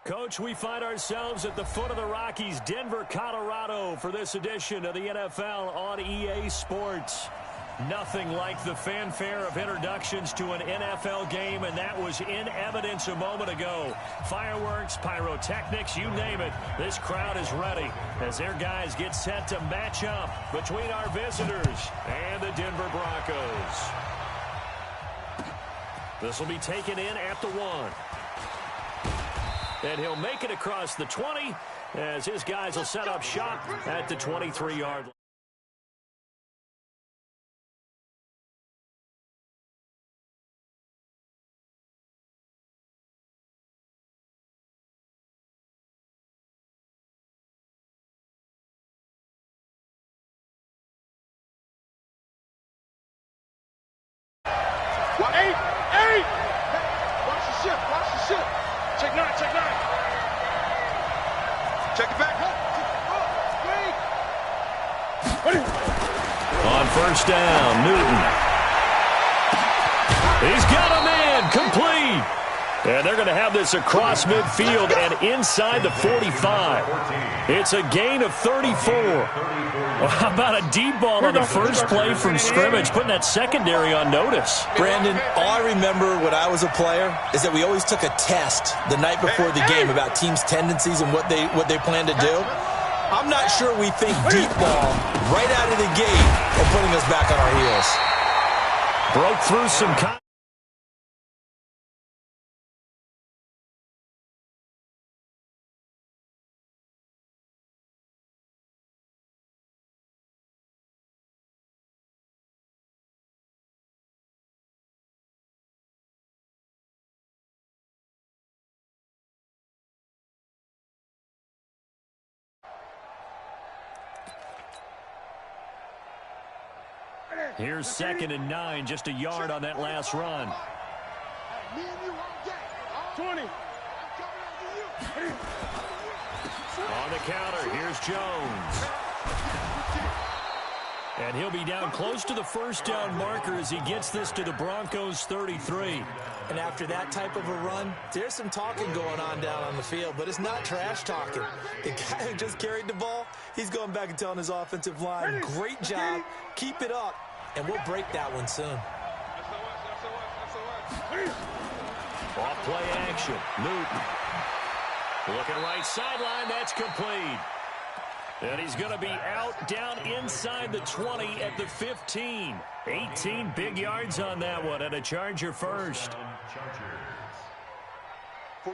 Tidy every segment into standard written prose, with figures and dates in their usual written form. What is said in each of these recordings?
Coach, we find ourselves at the foot of the Rockies, Denver, Colorado, for this edition of the NFL on EA Sports. Nothing like the fanfare of introductions to an NFL game, and that was in evidence a moment ago. Fireworks, pyrotechnics, you name it. This crowd is ready as their guys get set to match up between our visitors and the Denver Broncos. This will be taken in at the 1. And he'll make it across the 20 as his guys will set up shop at the 23-yard line. Eight! Watch the ship. Check 9. Check it back. On first down, Newton. He's got a man, complete. And they're going to have this across midfield and inside the 45. It's a gain of 34. Well, how about a deep ball on the first play from scrimmage, putting that secondary on notice? Brandon, all I remember when I was a player is that we always took a test the night before the game about teams' tendencies and what they plan to do. I'm not sure we think deep ball right out of the gate and putting us back on our heels. Broke through some... Here's 2nd and 9, just a yard on that last run. 20. On the counter, here's Jones. And he'll be down close to the first down marker as he gets this to the Broncos' 33. And after that type of a run, there's some talking going on down on the field, but it's not trash talking. The guy who just carried the ball, he's going back and telling his offensive line, great job, keep it up, and we'll break that one soon. Off play action, Newton. Looking right sideline, that's complete. And he's going to be out down inside the 20 at the 15. 18 big yards on that one, and a Charger first.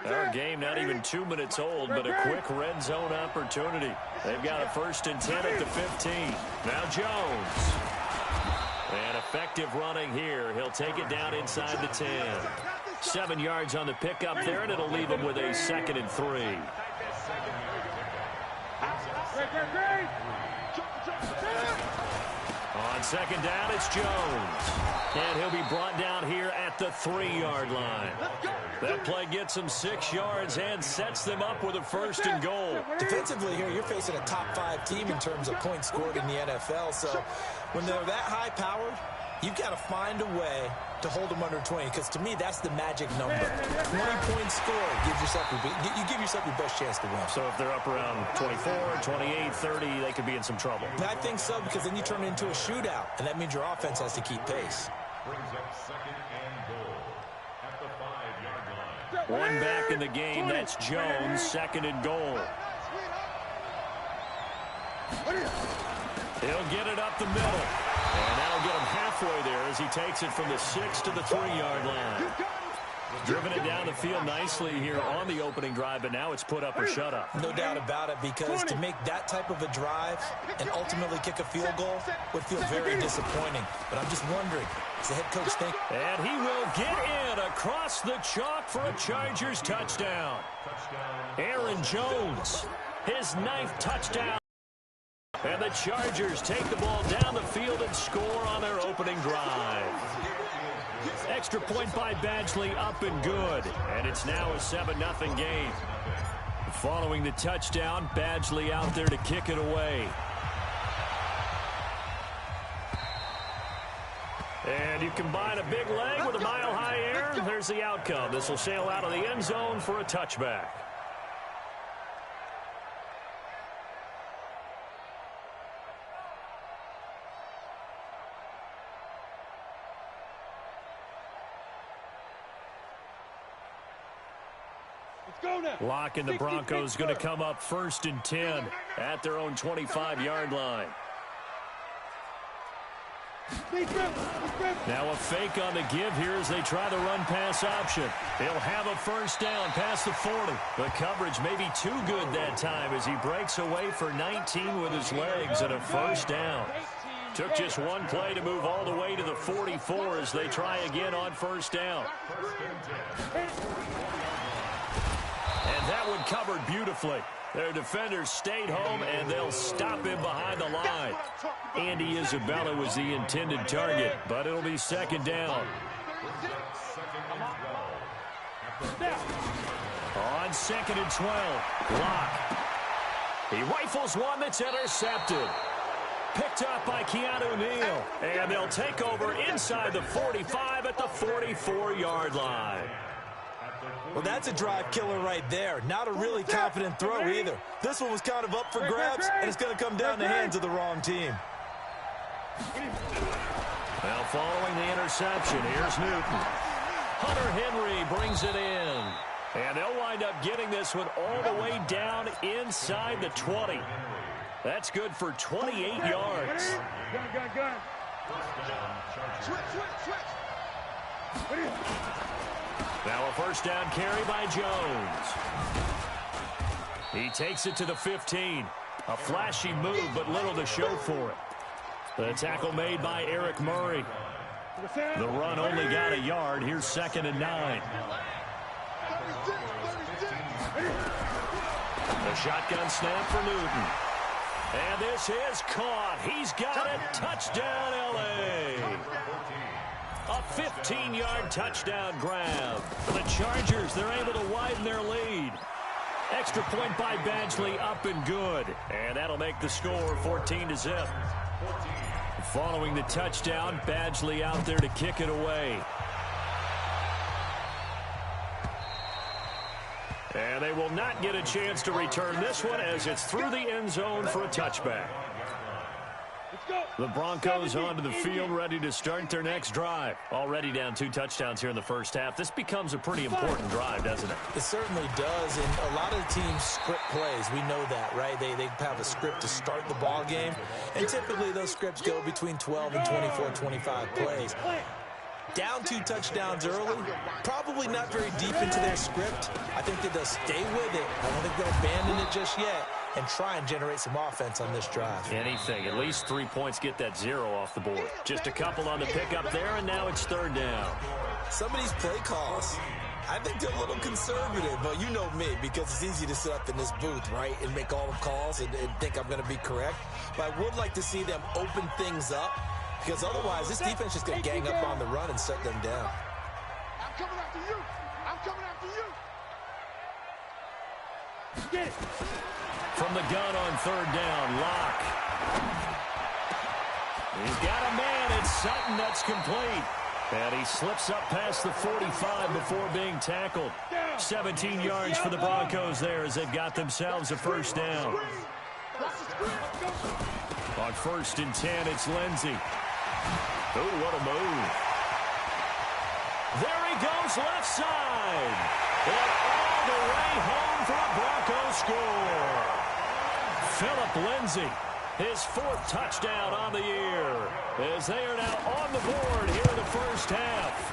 Our game not even 2 minutes old, but a quick red zone opportunity. They've got a 1st and 10 at the 15. Now Jones. And effective running here. He'll take it down inside the 10. 7 yards on the pickup there, and it'll leave him with a 2nd and 3. On 2nd down, it's Jones. And he'll be brought down here at the 3-yard line. That play gets him 6 yards and sets them up with a 1st and goal. Defensively here, you're facing a top-5 team in terms of points scored in the NFL. So when they're that high-powered, you've got to find a way to hold them under 20, because to me, that's the magic number. 20 points scored gives yourself you give yourself your best chance to win. So if they're up around 24, 28, 30, they could be in some trouble. I think so, because then you turn it into a shootout, and that means your offense has to keep pace. Brings up 2nd and goal at the 5-yard line. One back in the game, that's Jones, 2nd and goal. He'll get it up the middle. And that'll get him halfway there as he takes it from the 6 to the 3-yard line. Driven it down the field nicely here on the opening drive, but now it's put up or shut up. No doubt about it, because to make that type of a drive and ultimately kick a field goal would feel very disappointing. But I'm just wondering, does the head coach think? And he will get in across the chalk for a Chargers touchdown. Aaron Jones, his 9th touchdown. And the Chargers take the ball down the field and score on their opening drive. Extra point by Badgley, up and good. And it's now a 7-0 game. Following the touchdown, Badgley out there to kick it away. And you combine a big leg with a mile here's the outcome. This will sail out of the end zone for a touchback. Lock and the Broncos going to come up 1st and 10 at their own 25-yard line. Now a fake on the give here as they try the run-pass option. He'll have a first down past the 40. The coverage may be too good that time as he breaks away for 19 with his legs and a first down. Took just one play to move all the way to the 44 as they try again on first down. And that one covered beautifully. Their defenders stayed home, and they'll stop him behind the line. Andy Isabella was the intended target, but it'll be 2nd down. On 2nd and 12, Locke. He rifles one that's intercepted. Picked up by Keanu Neal, and they'll take over inside the 45 at the 44-yard line. Well, that's a drive killer right there. Not a really confident throw either. This one was kind of up for grabs, and it's going to come down the hands of the wrong team. Now following the interception, here's Newton. Hunter Henry brings it in. And they'll wind up getting this one all the way down inside the 20. That's good for 28 yards. Gun. Switch. Now a first down carry by Jones. He takes it to the 15. A flashy move, but little to show for it. The tackle made by Eric Murray. The run only got a yard. Here's 2nd and 9. The shotgun snap for Newton. And this is caught. He's got it. Touchdown, L.A. A 15-yard touchdown grab. The Chargers, they're able to widen their lead. Extra point by Badgley, up and good. And that'll make the score 14-0. Following the touchdown, Badgley out there to kick it away. And they will not get a chance to return this one as it's through the end zone for a touchback. The Broncos onto the field, ready to start their next drive. Already down 2 touchdowns here in the first half. This becomes a pretty important drive, doesn't it? It certainly does, and a lot of teams script plays. We know that, right? They have a script to start the ball game, and typically those scripts go between 12 and 24, 25 plays. Down 2 touchdowns early, probably not very deep into their script. I think that they'll stay with it. I don't think they'll abandon it just yet and try and generate some offense on this drive. Anything. At least 3 points, get that 0 off the board. Just a couple on the pickup there, and now it's 3rd down. Some of these play calls, I think they're a little conservative, but you know me, because it's easy to sit up in this booth, right, and make all the calls and think I'm going to be correct. But I would like to see them open things up, because otherwise this defense is just going to gang up on the run and shut them down. I'm coming after you. Get it. From the gun on 3rd down, Locke. He's got a man. It's Sutton. That's complete. And he slips up past the 45 before being tackled. 17 yards for the Broncos there as they've got themselves a first down. On 1st and 10, it's Lindsey. Oh, what a move. There he goes, left side. And all the way home for a Broncos score. Phillip Lindsay, his 4th touchdown on the year, as they are now on the board here in the first half.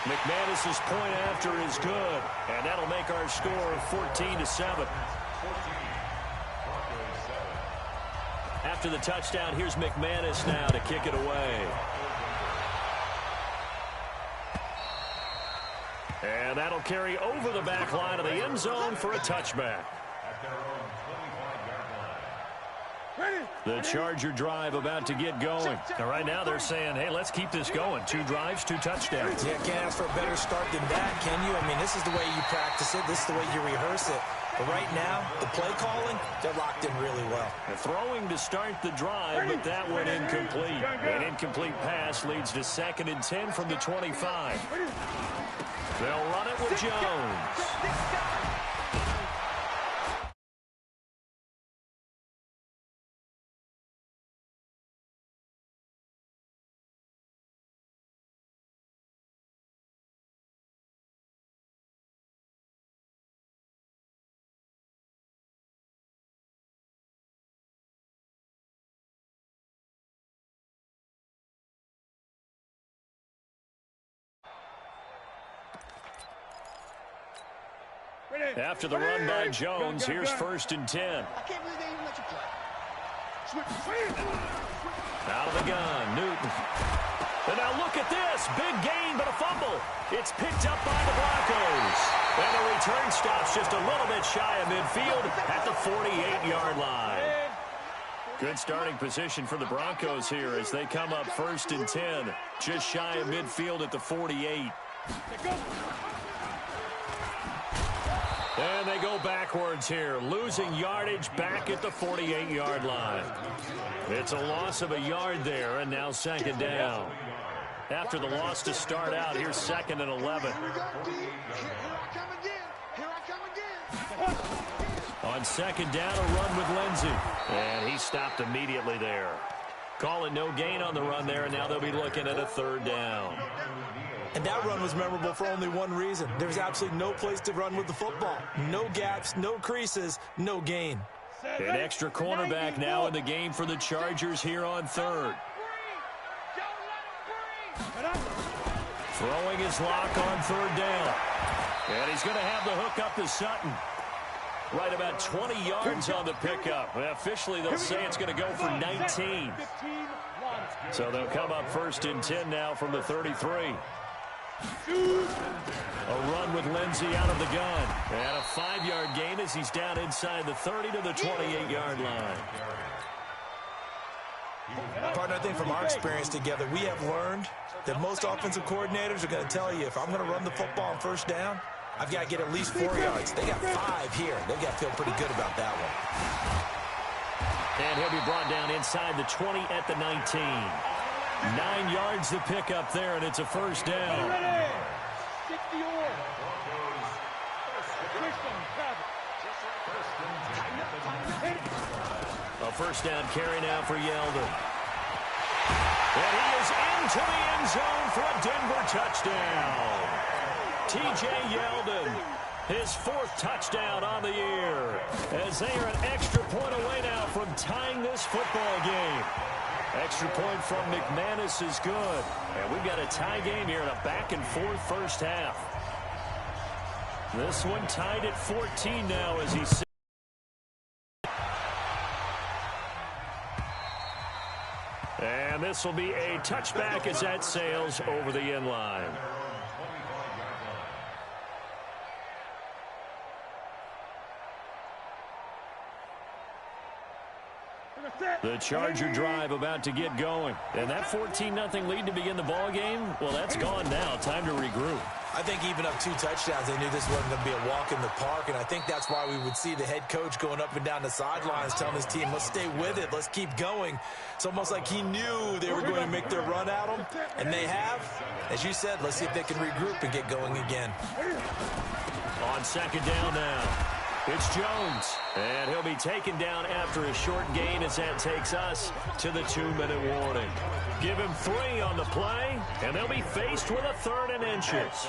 McManus's point after is good, and that'll make our score 14-7. After the touchdown, here's McManus now to kick it away. And that'll carry over the back line of the end zone for a touchback. The Charger drive about to get going. And right now they're saying, hey, let's keep this going. 2 drives, 2 touchdowns. Yeah, can't ask for a better start than that, can you? I mean, this is the way you practice it. This is the way you rehearse it. But right now, the play calling, they're locked in really well. The throwing to start the drive, but that went incomplete. An incomplete pass leads to 2nd and 10 from the 25. They'll run it with Jones. After the run by Jones, here's 1st and 10. I can't believe they even let you play. Out of the gun, Newton. And now look at this. Big gain, but a fumble. It's picked up by the Broncos. And the return stops just a little bit shy of midfield at the 48-yard line. Good starting position for the Broncos here as they come up 1st and 10. Just shy of midfield at the 48. And they go backwards here, losing yardage back at the 48-yard line. It's a loss of a yard there, and now 2nd down. After the loss to start out, here's 2nd and 11. On 2nd down, a run with Lindsey. And he stopped immediately there. Call it no gain on the run there, and now they'll be looking at a 3rd down. And that run was memorable for only one reason. There's absolutely no place to run with the football. No gaps, no creases, no gain. An extra cornerback now in the game for the Chargers here on 3rd. Throwing his lock on 3rd down. And he's going to have the hook up to Sutton. Right about 20 yards on the pickup. Officially, they'll say it's going to go for 19. So they'll come up 1st and 10 now from the 33. A run with Lindsey out of the gun. And a 5-yard gain as he's down inside the 30 to the 28-yard line. Partner, I think from our experience together, we have learned that most offensive coordinators are going to tell you, if I'm going to run the football on 1st down, I've got to get at least 4 yards. They got 5 here. They've got to feel pretty good about that one. And he'll be brought down inside the 20 at the 19. 9 yards to pick up there, and it's a 1st down. A 1st down carry now for Yeldon. And he is into the end zone for a Denver touchdown. T.J. Yeldon, his 4th touchdown on the year, as they are an extra point away now from tying this football game. Extra point from McManus is good. And we've got a tie game here in a back-and-forth 1st half. This one tied at 14 now as he sits. And this will be a touchback as that sails over the end line. The Charger drive about to get going. And that 14-0 lead to begin the ball game, well, that's gone now. Time to regroup. I think even up 2 touchdowns, they knew this wasn't going to be a walk in the park, and I think that's why we would see the head coach going up and down the sidelines telling his team, let's stay with it, let's keep going. It's almost like he knew they were going to make their run at him, and they have. As you said, let's see if they can regroup and get going again. On 2nd down now, it's Jones, and he'll be taken down after a short gain as that takes us to the 2-minute warning. Give him 3 on the play, and they'll be faced with a 3rd and inches.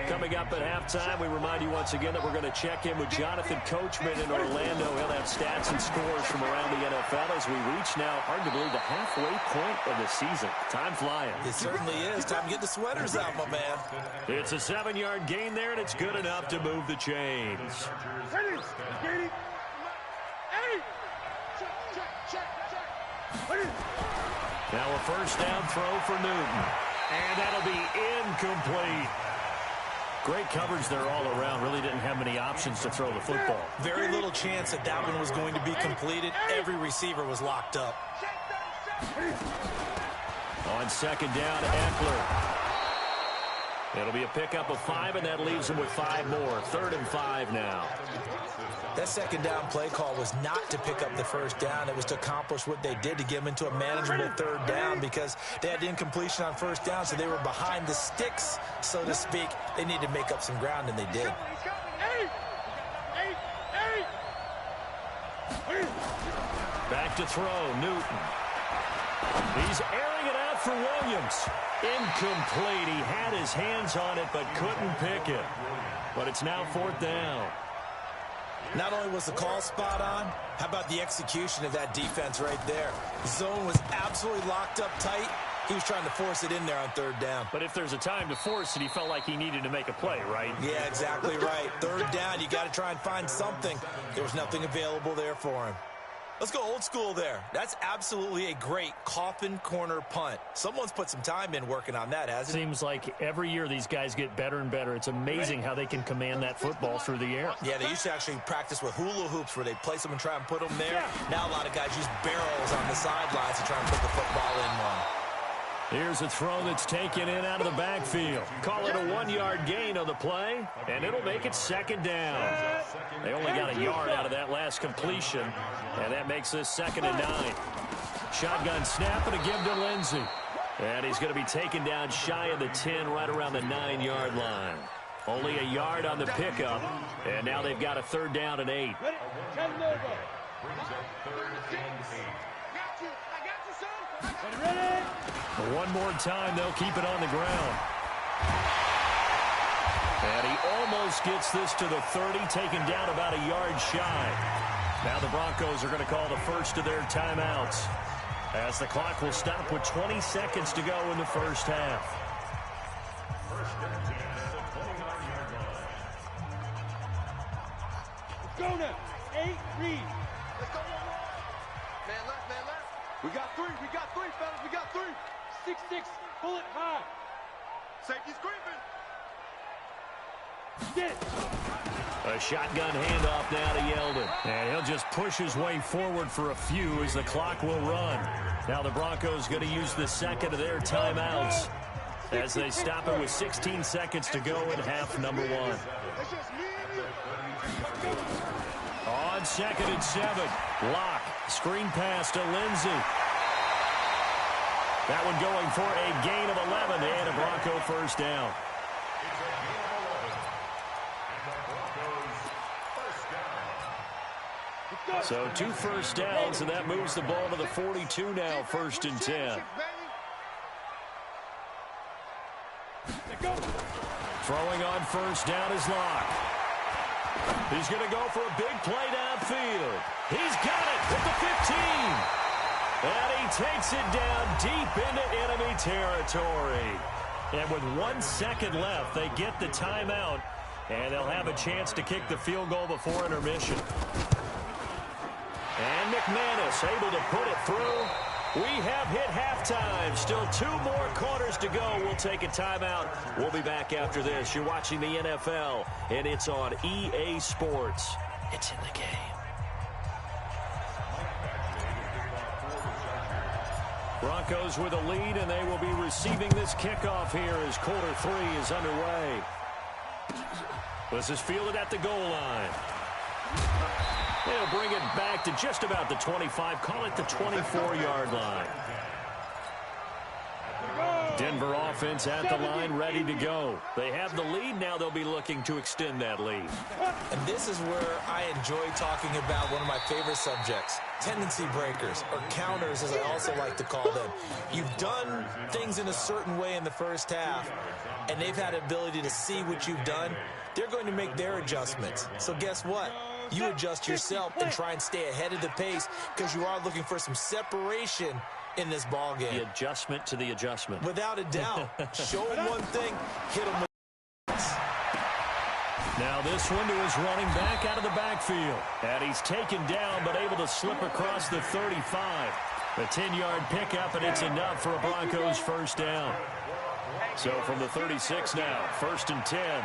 Coming up at halftime, we remind you once again that we're going to check in with Jonathan Coachman in Orlando. He'll have stats and scores from around the NFL as we reach now, hard to believe, the halfway point of the season. Time flying. It certainly is. Time to get the sweaters out, my man. It's a 7-yard gain there, and it's good enough to move the chains. Now a 1st down throw for Newton. And that'll be incomplete. Great coverage there all around. Really didn't have many options to throw the football. Very little chance that that one was going to be completed. Every receiver was locked up. On second down, Eckler. It'll be a pickup of 5, and that leaves them with 5 more. 3rd and 5 now. That second down play call was not to pick up the first down. It was to accomplish what they did to get them into a manageable 3rd down because they had incompletion on first down, so they were behind the sticks, so to speak. They needed to make up some ground, and they did. Back to throw, Newton. He's airing it out for Williams. Incomplete. He had his hands on it but couldn't pick it. But it's now 4th down. Not only was the call spot on, how about the execution of that defense right there? The zone was absolutely locked up tight. He was trying to force it in there on 3rd down. But if there's a time to force it, he felt like he needed to make a play, right? Yeah, exactly right. 3rd down, you got to try and find something. There was nothing available there for him. Let's go old school there. That's absolutely a great coffin corner punt. Someone's put some time in working on that, hasn't it? Seems like every year these guys get better and better. It's amazing how they can command that football through the air. Yeah, they used to actually practice with hula hoops where they place them and try and put them there. Now a lot of guys use barrels on the sidelines to try and put the football in one. Here's a throw that's taken in out of the backfield. Call it a 1-yard gain on the play, and it'll make it 2nd down. They only got a yard out of that last completion, and that makes this 2nd and 9. Shotgun snap and a give to Lindsey. And he's going to be taken down shy of the 10, right around the 9-yard line. Only a yard on the pickup, and now they've got a 3rd down and 8. One more time, they'll keep it on the ground. And he almost gets this to the 30, taken down about a yard shy. Now the Broncos are going to call the first of their timeouts, as the clock will stop with 20 seconds to go in the first half. Let's go now. 8, read. Let's go. Man left, man left. We got 3, fellas, we got 3. 6-6, pull it high. Safety's creeping. Get it. A shotgun handoff now to Yeldon. And he'll just push his way forward for a few as the clock will run. Now the Broncos going to use the second of their timeouts as they stop it with 16 seconds to go in half number 1. On 2nd and 7. Lock. Screen pass to Lindsey. That one going for a gain of 11 and a Bronco first down. So 2 first downs, and that moves the ball to the 42 now, 1st and 10. Throwing on first down is Lock. He's going to go for a big play downfield. He's got it at the 15. And he takes it down deep into enemy territory. And with 1 second left, they get the timeout, and they'll have a chance to kick the field goal before intermission. And McManus able to put it through. We have hit halftime. Still 2 more quarters to go. We'll take a timeout. We'll be back after this. You're watching the NFL, and it's on EA Sports. It's in the game. Broncos with a lead, and they will be receiving this kickoff here as quarter 3 is underway. This is fielded at the goal line. They'll bring it back to just about the 25, call it the 24-yard line. Denver offense at the line, ready to go. They have the lead. Now they'll be looking to extend that lead. And this is where I enjoy talking about one of my favorite subjects, tendency breakers, or counters as I also like to call them. You've done things in a certain way in the first half, and they've had the ability to see what you've done. They're going to make their adjustments. So guess what? You adjust yourself and try and stay ahead of the pace because you are looking for some separation in this ball game. The adjustment to the adjustment. Without a doubt. Show them one thing, hit them with Now this one to his running back out of the backfield. And he's taken down but able to slip across the 35. A 10-yard pickup, and it's enough for a Broncos first down. So from the 36 now, 1st and 10.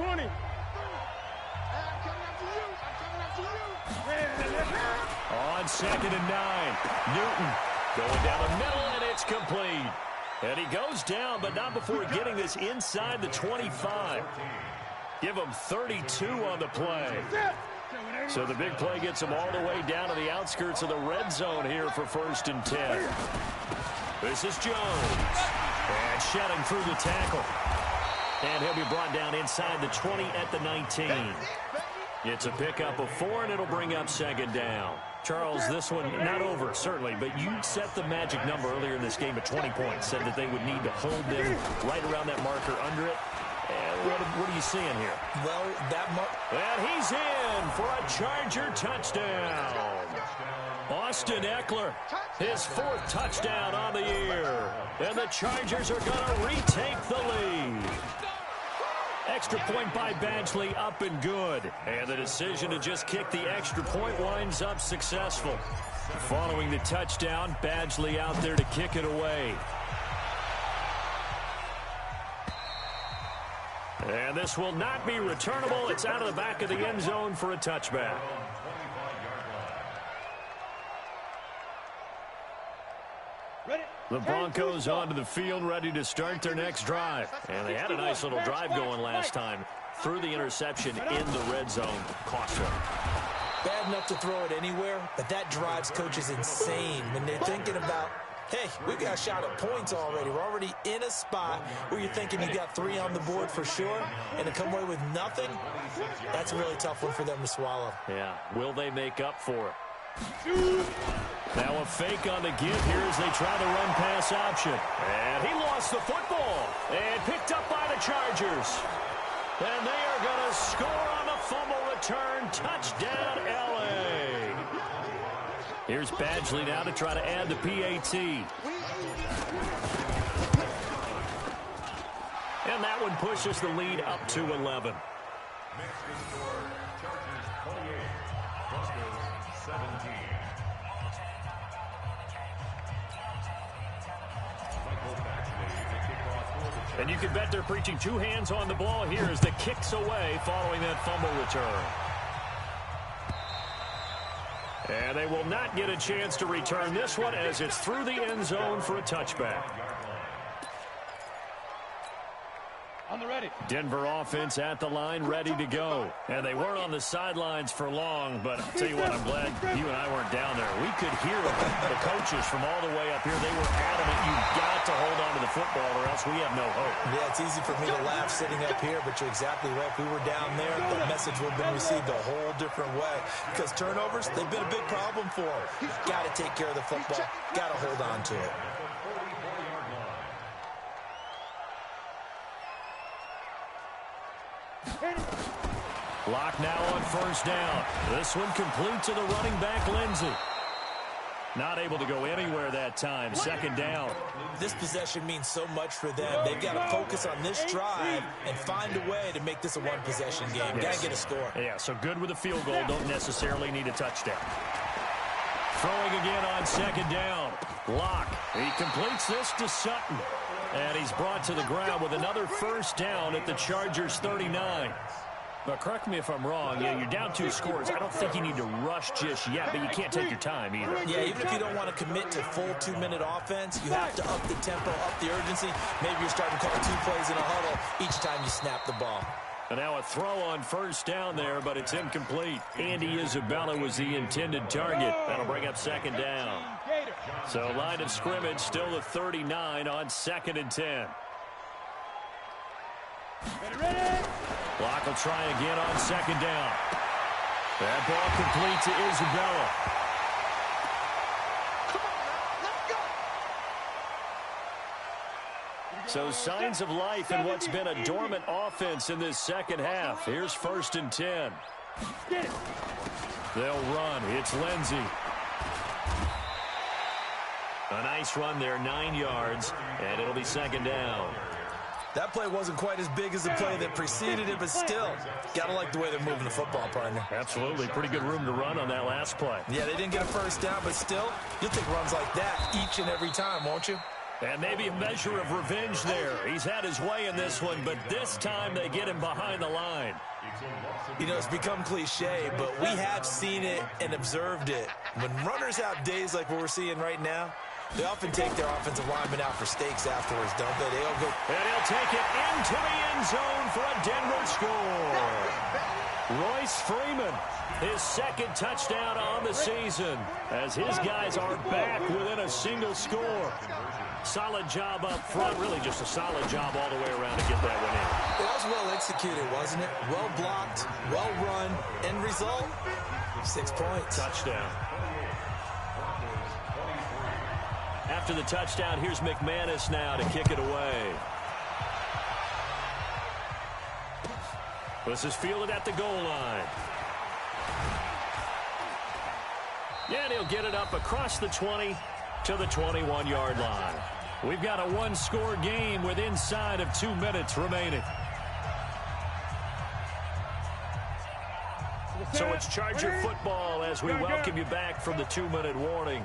20. On 2nd and 9. Newton going down the middle, and it's complete. And he goes down, but not before getting this inside the 25. Give him 32 on the play. So the big play gets him all the way down to the outskirts of the red zone here for 1st and 10. This is Jones. And shedding through the tackle. And he'll be brought down inside the 20 at the 19. It's a pickup of 4, and it'll bring up 2nd down. Charles, this one not over, certainly, but you set the magic number earlier in this game at 20 points. Said that they would need to hold them right around that marker under it. And what are you seeing here? Well, and he's in for a Charger touchdown. Austin Eckler, his 4th touchdown on the year. And the Chargers are going to retake the lead. Extra point by Badgley, up and good. And the decision to just kick the extra point winds up successful. Following the touchdown, Badgley out there to kick it away. And this will not be returnable. It's out of the back of the end zone for a touchback. The Broncos onto the field, ready to start their next drive. And they had a nice little drive going last time. Threw the interception in the red zone. Cost them. Bad enough to throw it anywhere, but that drives coaches insane when they're thinking about, hey, we've got a shot at points already. We're already in a spot where you're thinking you got 3 on the board for sure, and to come away with nothing, that's a really tough one for them to swallow. Yeah, will they make up for it? Now a fake on the give here as they try the run-pass option. And he lost the football. And picked up by the Chargers. And they are going to score on the fumble return. Touchdown, L.A. Here's Badgley now to try to add the PAT. And that one pushes the lead up to 11. Chargers 28, 17. And you can bet they're preaching 2 hands on the ball here as the kick's away following that fumble return. And they will not get a chance to return this one as it's through the end zone for a touchback. On the ready. Denver offense at the line, ready to go. And they weren't on the sidelines for long, but I'll tell you what, I'm glad you and I weren't down there. We could hear the coaches from all the way up here. They were adamant, you've got to hold on to the football or else we have no hope. Yeah, it's easy for me to laugh sitting up here, but you're exactly right. If we were down there, the message would have been received a whole different way. Because turnovers, they've been a big problem for them. Got to take care of the football. Got to hold on to it. Lock now on 1st down. This one complete to the running back, Lindsey. Not able to go anywhere that time. 2nd down. This possession means so much for them. They've got to focus on this drive and find a way to make this a one-possession game. Yes. Got to get a score. Yeah, so good with a field goal. Don't necessarily need a touchdown. Throwing again on 2nd down. Lock. He completes this to Sutton. And he's brought to the ground with another 1st down at the Chargers 39. But correct me if I'm wrong. Yeah, you're down 2 scores. I don't think you need to rush just yet, but you can't take your time either. Yeah, even if you don't want to commit to full 2-minute offense, you have to up the tempo, up the urgency. Maybe you're starting to call 2 plays in a huddle each time you snap the ball. And now a throw on 1st down there, but it's incomplete. Andy Isabella was the intended target. That'll bring up 2nd down. So line of scrimmage still the 39 on 2nd and 10. Ready. Block will try again on 2nd down. That ball complete to Isabella. Come on, let's go. So signs of life in what's been a dormant offense in this 2nd half. Here's 1st and 10. They'll run. It's Lindsey. A nice run there, 9 yards, and it'll be 2nd down. That play wasn't quite as big as the play that preceded it, but still, gotta like the way they're moving the football, partner. Absolutely. Pretty good room to run on that last play. Yeah, they didn't get a 1st down, but still, you'll take runs like that each and every time, won't you? And maybe a measure of revenge there. He's had his way in this one, but this time they get him behind the line. You know, it's become cliche, but we have seen it and observed it. When runners have days like what we're seeing right now, they often take their offensive lineman out for steaks afterwards, don't they? They all go. And he'll take it into the end zone for a Denver score. Royce Freeman, his second touchdown on the season, as his guys are back within a single score. Solid job up front, really just a solid job all the way around to get that one in. It was well executed, wasn't it? Well blocked, well run. End result, 6 points. Touchdown. After the touchdown, here's McManus now to kick it away. This is fielded at the goal line. Yeah, and he'll get it up across the 20 to the 21-yard line. We've got a one-score game with inside of 2 minutes remaining. So it's Charger football as we welcome you back from the 2-minute warning.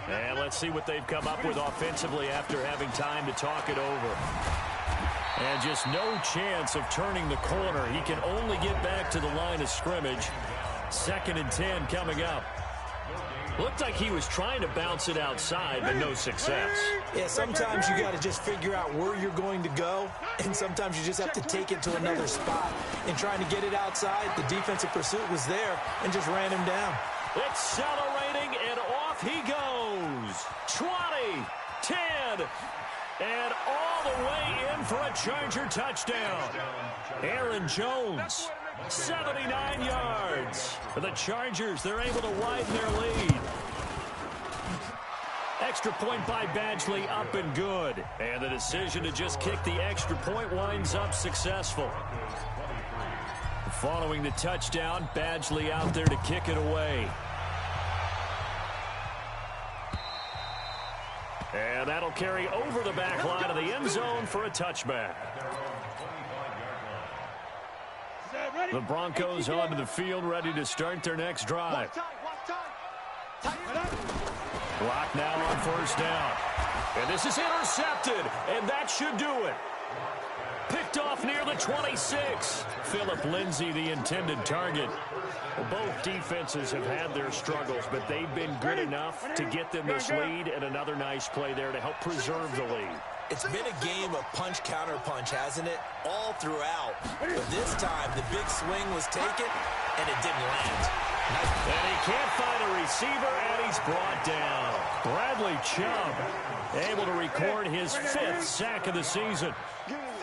And let's see what they've come up with offensively after having time to talk it over. And just no chance of turning the corner. He can only get back to the line of scrimmage. 2nd and 10 coming up. Looked like he was trying to bounce it outside, but no success. Yeah, sometimes you got to just figure out where you're going to go, and sometimes you just have to take it to another spot. And trying to get it outside, the defensive pursuit was there and just ran him down. Accelerating, and off he goes. 20, 10, and all the way in for a Charger touchdown. Aaron Jones, 79 yards. For the Chargers, they're able to widen their lead. Extra point by Badgley, up and good. And the decision to just kick the extra point winds up successful. Following the touchdown, Badgley out there to kick it away. And that'll carry over the back line of the end zone for a touchback. The Broncos onto the field, ready to start their next drive. Clock now on 1st down. And this is intercepted, and that should do it. Picked off near the 26. Philip Lindsay, the intended target. Well, both defenses have had their struggles, but they've been good enough to get them this lead, and another nice play there to help preserve the lead. It's been a game of punch-counter-punch, hasn't it? All throughout. But this time, the big swing was taken, and it didn't land. And he can't find a receiver, and he's brought down. Bradley Chubb able to record his 5th sack of the season.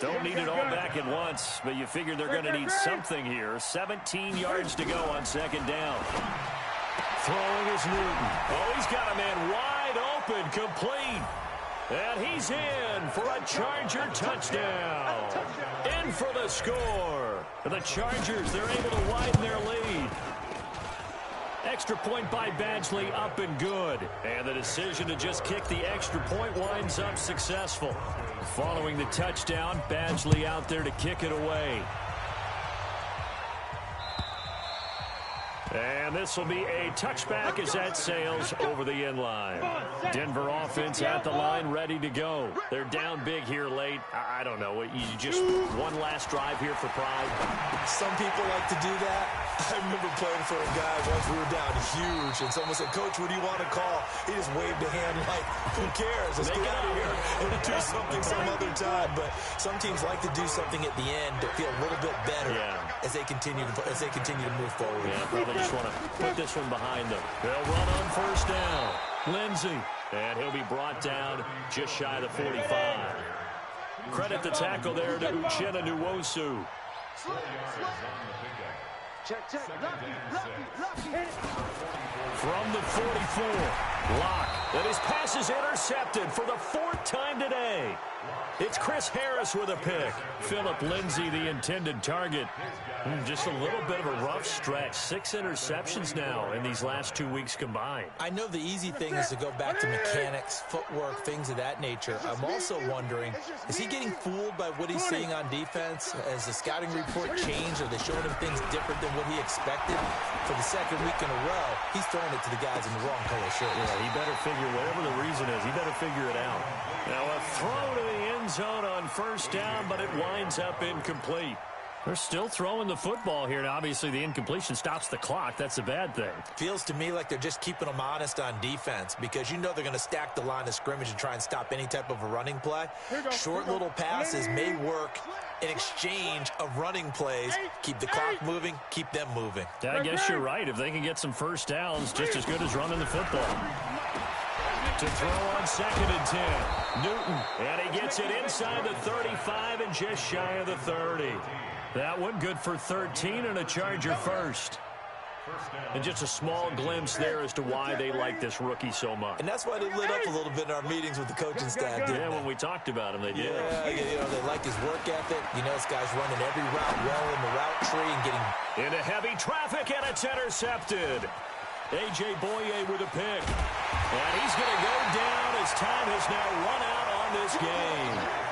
Don't need it all back at once, but you figure they're going to need something here. 17 yards to go on 2nd down. Throwing is Newton. Oh, he's got a man wide open, complete. And he's in for a Charger touchdown. In for the score. For the Chargers, they're able to widen their lead. Extra point by Badgley, up and good. And the decision to just kick the extra point winds up successful. Following the touchdown, Badgley out there to kick it away. And this will be a touchback as that sails over the end line. Denver offense at the line, ready to go. They're down big here late. I don't know. You just one last drive here for pride. Some people like to do that. I remember playing for a guy once we were down huge, and someone said, "Coach, what do you want to call?" He just waved a hand like, "Who cares? Let's get out of here and do something some other time." But some teams like to do something at the end to feel a little bit better as they continue to move forward. Yeah, probably just want to put this one behind them. They'll run on 1st down. Lindsay, and he'll be brought down just shy of the 45. Credit the tackle there to Uchenna Nwosu. Check, check. From the 44, Locke. And his pass is intercepted for the 4th time today. It's Chris Harris with a pick. Philip Lindsay, the intended target. Just a little bit of a rough stretch. 6 interceptions now in these last 2 weeks combined. I know the easy thing is to go back to mechanics, footwork, things of that nature. I'm also wondering, is he getting fooled by what he's seeing on defense? Has the scouting report changed? Are they showing him things different than what he expected? For the 2nd week in a row, he's throwing it to the guys in the wrong color shirt. Yeah, he better figure figure, whatever the reason is, he better figure it out. Now a throw to the end zone on first down, but it winds up incomplete. They're still throwing the football here, and obviously the incompletion stops the clock. That's a bad thing. Feels to me like they're just keeping them honest on defense because you know they're going to stack the line of scrimmage and try and stop any type of a running play. Short little passes may work in exchange of running plays. Keep the clock moving, keep them moving. Yeah, I guess you're right. If they can get some first downs, just as good as running the football. To throw on 2nd and 10. Newton, and he gets it inside the 35 and just shy of the 30. That one good for 13 and a Charger first. And just a small glimpse there as to why they like this rookie so much. And that's why they lit up a little bit in our meetings with the coaching staff, didn't Yeah, they? when we talked about him, they did. Yeah, you know, they like his work ethic. You know, this guy's running every route well in the route tree and getting into heavy traffic, and it's intercepted. A.J. Boye with a pick. And he's going to go down as time has now run out on this game.